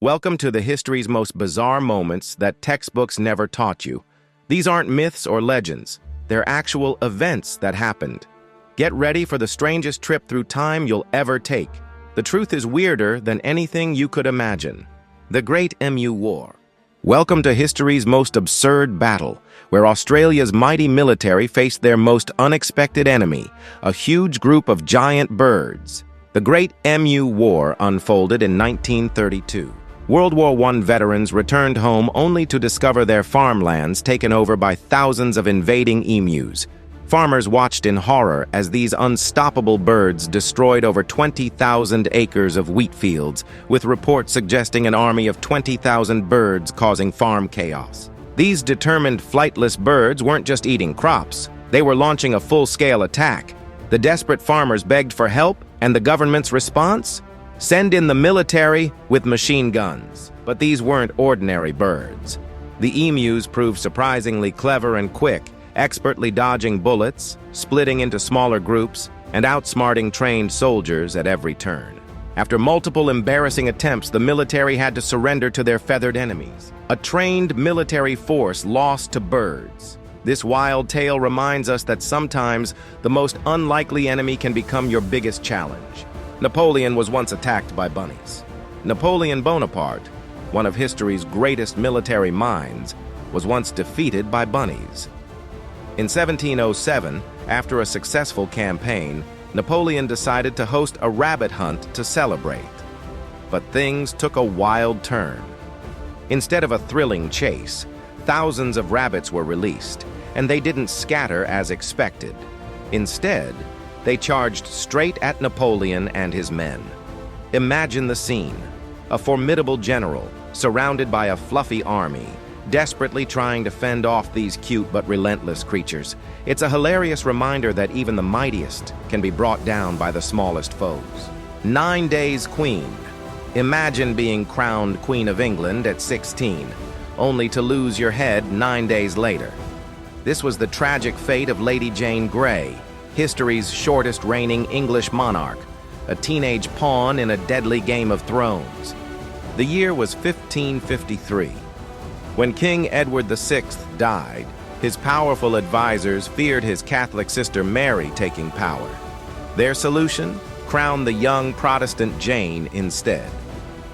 Welcome to the history's most bizarre moments that textbooks never taught you. These aren't myths or legends. They're actual events that happened. Get ready for the strangest trip through time you'll ever take. The truth is weirder than anything you could imagine. The Great Emu War. Welcome to history's most absurd battle, where Australia's mighty military faced their most unexpected enemy, a huge group of giant birds. The Great Emu War unfolded in 1932. World War I veterans returned home only to discover their farmlands taken over by thousands of invading emus. Farmers watched in horror as these unstoppable birds destroyed over 20,000 acres of wheat fields, with reports suggesting an army of 20,000 birds causing farm chaos. These determined flightless birds weren't just eating crops, they were launching a full-scale attack. The desperate farmers begged for help, and the government's response? Send in the military with machine guns. But these weren't ordinary birds. The emus proved surprisingly clever and quick, expertly dodging bullets, splitting into smaller groups, and outsmarting trained soldiers at every turn. After multiple embarrassing attempts, the military had to surrender to their feathered enemies. A trained military force lost to birds. This wild tale reminds us that sometimes the most unlikely enemy can become your biggest challenge. Napoleon was once attacked by bunnies. Napoleon Bonaparte, one of history's greatest military minds, was once defeated by bunnies. In 1707, after a successful campaign, Napoleon decided to host a rabbit hunt to celebrate. But things took a wild turn. Instead of a thrilling chase, thousands of rabbits were released, and they didn't scatter as expected. Instead, they charged straight at Napoleon and his men. Imagine the scene: a formidable general, surrounded by a fluffy army, desperately trying to fend off these cute but relentless creatures. It's a hilarious reminder that even the mightiest can be brought down by the smallest foes. 9 days queen. Imagine being crowned Queen of England at 16, only to lose your head 9 days later. This was the tragic fate of Lady Jane Grey, history's shortest reigning English monarch, a teenage pawn in a deadly Game of Thrones. The year was 1553. When King Edward VI died, his powerful advisors feared his Catholic sister Mary taking power. Their solution? Crown the young Protestant Jane instead.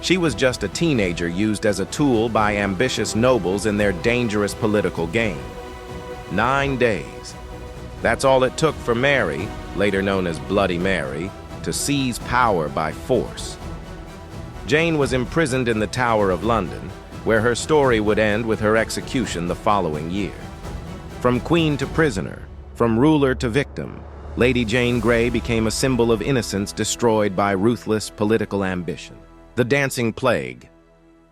She was just a teenager used as a tool by ambitious nobles in their dangerous political game. 9 days. That's all it took for Mary, later known as Bloody Mary, to seize power by force. Jane was imprisoned in the Tower of London, where her story would end with her execution the following year. From queen to prisoner, from ruler to victim, Lady Jane Grey became a symbol of innocence destroyed by ruthless political ambition. The Dancing Plague.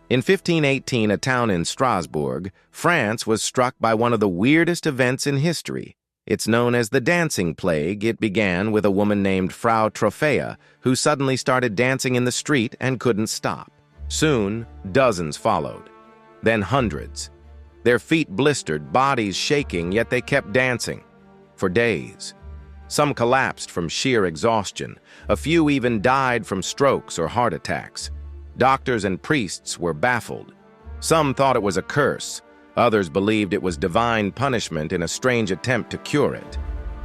In 1518, a town in Strasbourg, France was struck by one of the weirdest events in history. It's known as the Dancing Plague. It began with a woman named Frau Trophea, who suddenly started dancing in the street and couldn't stop. Soon, dozens followed, then hundreds. Their feet blistered, bodies shaking, yet they kept dancing for days. Some collapsed from sheer exhaustion. A few even died from strokes or heart attacks. Doctors and priests were baffled. Some thought it was a curse. Others believed it was divine punishment in a strange attempt to cure it.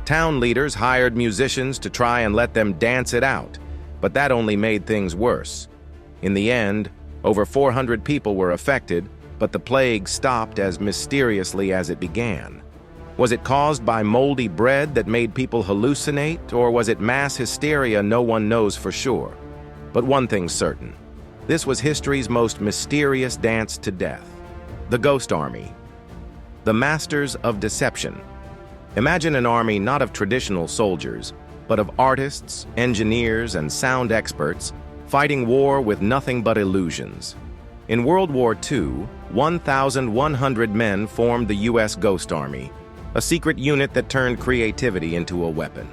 Town leaders hired musicians to try and let them dance it out, but that only made things worse. In the end, over 400 people were affected, but the plague stopped as mysteriously as it began. Was it caused by moldy bread that made people hallucinate, or was it mass hysteria? No one knows for sure. But one thing's certain: this was history's most mysterious dance to death. The Ghost Army. The Masters of Deception. Imagine an army not of traditional soldiers, but of artists, engineers, and sound experts fighting war with nothing but illusions. In World War II, 1,100 men formed the U.S. Ghost Army, a secret unit that turned creativity into a weapon.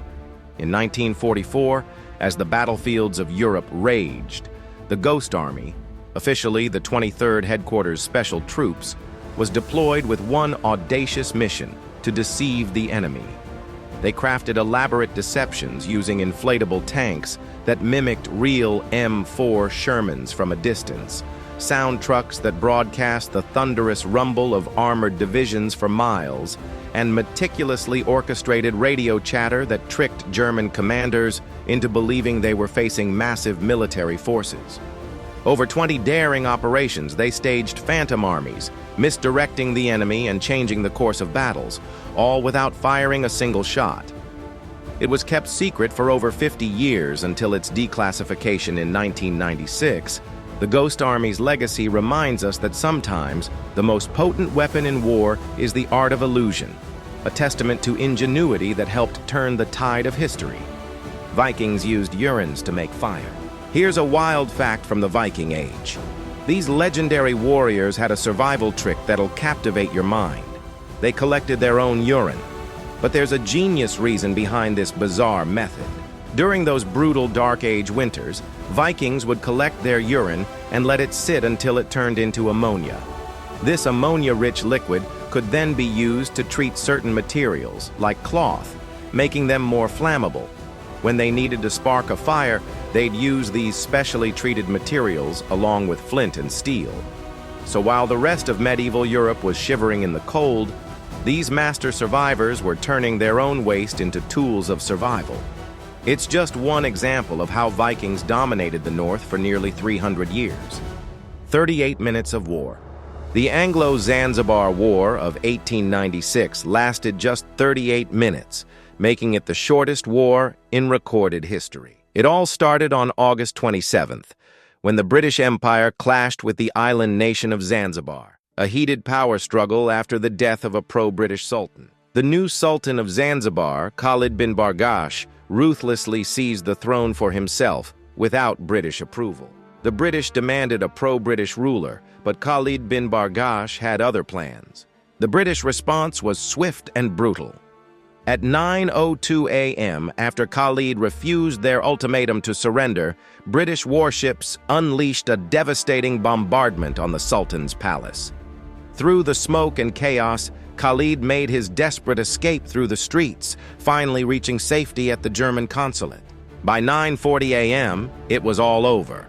In 1944, as the battlefields of Europe raged, the Ghost Army, officially the 23rd Headquarters Special Troops, was deployed with one audacious mission: to deceive the enemy. They crafted elaborate deceptions using inflatable tanks that mimicked real M4 Shermans from a distance, sound trucks that broadcast the thunderous rumble of armored divisions for miles, and meticulously orchestrated radio chatter that tricked German commanders into believing they were facing massive military forces. Over 20 daring operations, they staged phantom armies, misdirecting the enemy and changing the course of battles, all without firing a single shot. It was kept secret for over 50 years until its declassification in 1996. The Ghost Army's legacy reminds us that sometimes the most potent weapon in war is the art of illusion, a testament to ingenuity that helped turn the tide of history. Vikings used urins to make fire. Here's a wild fact from the Viking Age. These legendary warriors had a survival trick that'll captivate your mind. They collected their own urine. But there's a genius reason behind this bizarre method. During those brutal Dark Age winters, Vikings would collect their urine and let it sit until it turned into ammonia. This ammonia-rich liquid could then be used to treat certain materials, like cloth, making them more flammable. When they needed to spark a fire, they'd use these specially treated materials along with flint and steel. So while the rest of medieval Europe was shivering in the cold, these master survivors were turning their own waste into tools of survival. It's just one example of how Vikings dominated the North for nearly 300 years. 38 minutes of war. The Anglo-Zanzibar War of 1896 lasted just 38 minutes, making it the shortest war in recorded history. It all started on August 27th, when the British Empire clashed with the island nation of Zanzibar, a heated power struggle after the death of a pro-British sultan. The new Sultan of Zanzibar, Khalid bin Bargash, ruthlessly seized the throne for himself without British approval. The British demanded a pro-British ruler, but Khalid bin Bargash had other plans. The British response was swift and brutal. At 9:02 a.m., after Khalid refused their ultimatum to surrender, British warships unleashed a devastating bombardment on the Sultan's palace. Through the smoke and chaos, Khalid made his desperate escape through the streets, finally reaching safety at the German consulate. By 9:40 a.m., it was all over.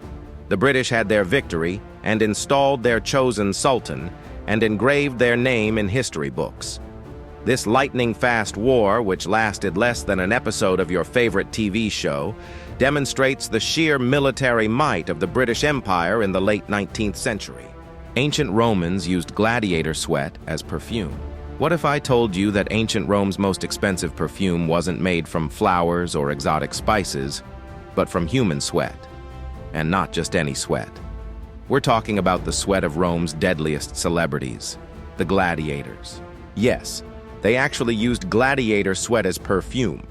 The British had their victory and installed their chosen sultan and engraved their name in history books. This lightning-fast war, which lasted less than an episode of your favorite TV show, demonstrates the sheer military might of the British Empire in the late 19th century. Ancient Romans used gladiator sweat as perfume. What if I told you that ancient Rome's most expensive perfume wasn't made from flowers or exotic spices, but from human sweat? And not just any sweat. We're talking about the sweat of Rome's deadliest celebrities, the gladiators. Yes, they actually used gladiator sweat as perfume.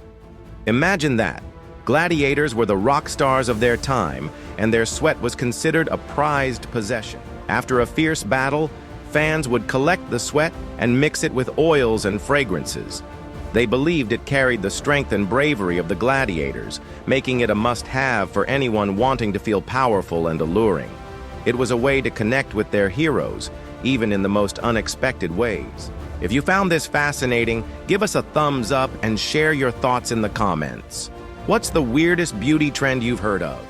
Imagine that. Gladiators were the rock stars of their time, and their sweat was considered a prized possession. After a fierce battle, fans would collect the sweat and mix it with oils and fragrances. They believed it carried the strength and bravery of the gladiators, making it a must-have for anyone wanting to feel powerful and alluring. It was a way to connect with their heroes, even in the most unexpected ways. If you found this fascinating, give us a thumbs up and share your thoughts in the comments. What's the weirdest beauty trend you've heard of?